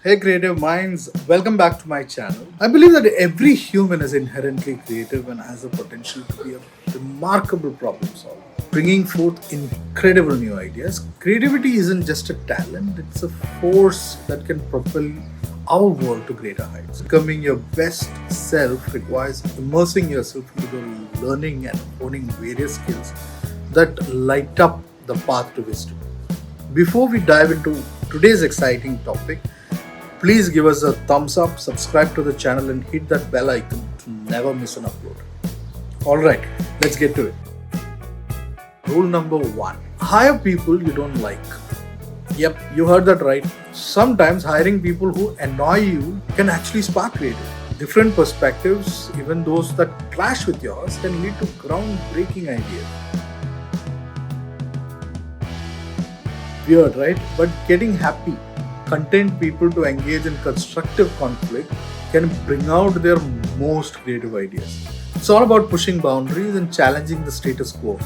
Hey creative minds, welcome back to my channel. I believe that every human is inherently creative and has the potential to be a remarkable problem solver, bringing forth incredible new ideas. Creativity isn't just a talent, it's a force that can propel our world to greater heights. Becoming your best self requires immersing yourself into the learning and honing various skills that light up the path to wisdom. Before we dive into today's exciting topic, please give us a thumbs up, subscribe to the channel, and hit that bell icon to never miss an upload. Alright, let's get to it. Rule number 1: hire people you don't like. Yep, you heard that right. Sometimes hiring people who annoy you can actually spark creativity. Different perspectives, even those that clash with yours, can lead to groundbreaking ideas. Weird, right? But getting happy, content people to engage in constructive conflict can bring out their most creative ideas. It's all about pushing boundaries and challenging the status quo.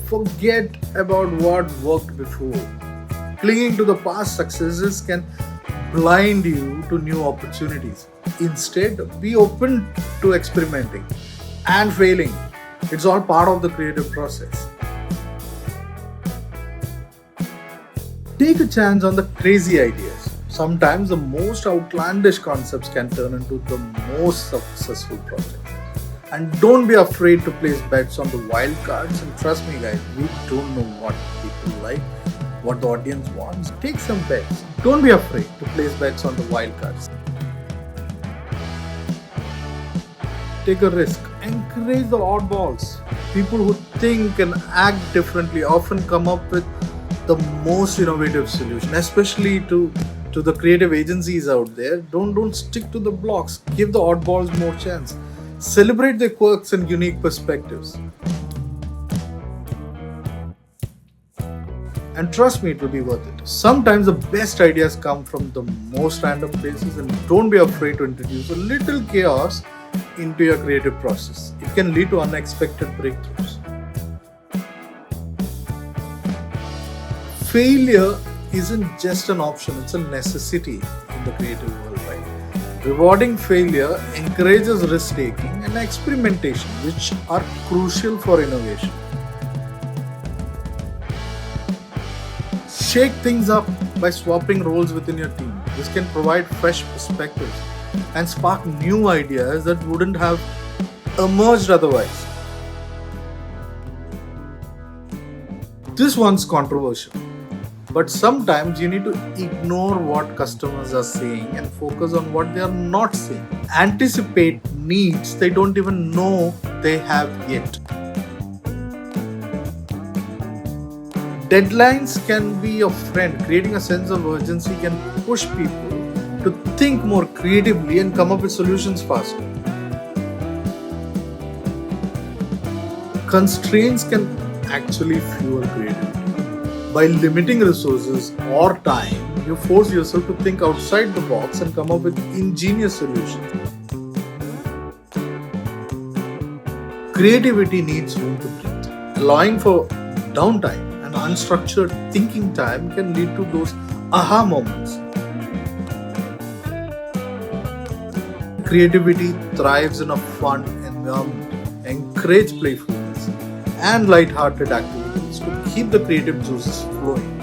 Forget about what worked before. Clinging to the past successes can blind you to new opportunities. Instead, be open to experimenting and failing. It's all part of the creative process. Take a chance on the crazy ideas. Sometimes the most outlandish concepts can turn into the most successful projects. And don't be afraid to place bets on the wild cards. And trust me guys, we don't know what people like, what the audience wants. Take some bets. Don't be afraid to place bets on the wild cards. Take a risk. Encourage the oddballs. People who think and act differently often come up with the most innovative solution, especially to the creative agencies out there. Don't stick to the blocks. Give the oddballs more chance. Celebrate their quirks and unique perspectives. And trust me, it will be worth it. Sometimes the best ideas come from the most random places, and don't be afraid to introduce a little chaos into your creative process. It can lead to unexpected breakthroughs. Failure isn't just an option, it's a necessity in the creative world, right? Rewarding failure encourages risk taking and experimentation, which are crucial for innovation. Shake things up by swapping roles within your team. This can provide fresh perspectives and spark new ideas that wouldn't have emerged otherwise. This one's controversial. But sometimes you need to ignore what customers are saying and focus on what they are not saying. Anticipate needs they don't even know they have yet. Deadlines can be your friend. Creating a sense of urgency can push people to think more creatively and come up with solutions faster. Constraints can actually fuel creativity. By limiting resources or time, you force yourself to think outside the box and come up with ingenious solutions. Creativity needs room to breathe. Allowing for downtime and unstructured thinking time can lead to those aha moments. Creativity thrives in a fun environment. Encourage playfulness and light-hearted activities to keep the creative juices flowing.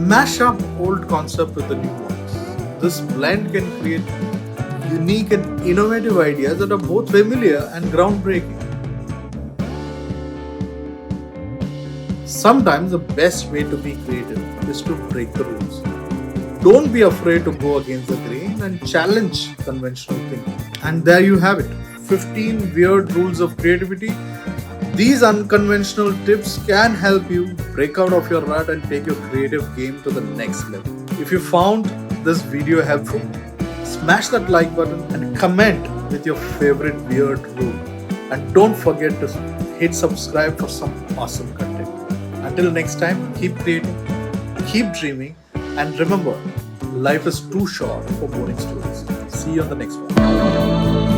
Mash up old concepts with the new ones. This blend can create unique and innovative ideas that are both familiar and groundbreaking. Sometimes the best way to be creative is to break the rules. Don't be afraid to go against the grain and challenge conventional thinking. And there you have it. 15 weird rules of creativity. These unconventional tips can help you break out of your rut and take your creative game to the next level. If you found this video helpful, smash that like button and comment with your favorite weird rule. And don't forget to hit subscribe for some awesome content. Until next time, keep creating, keep dreaming, and remember, life is too short for boring stories. See you on the next one.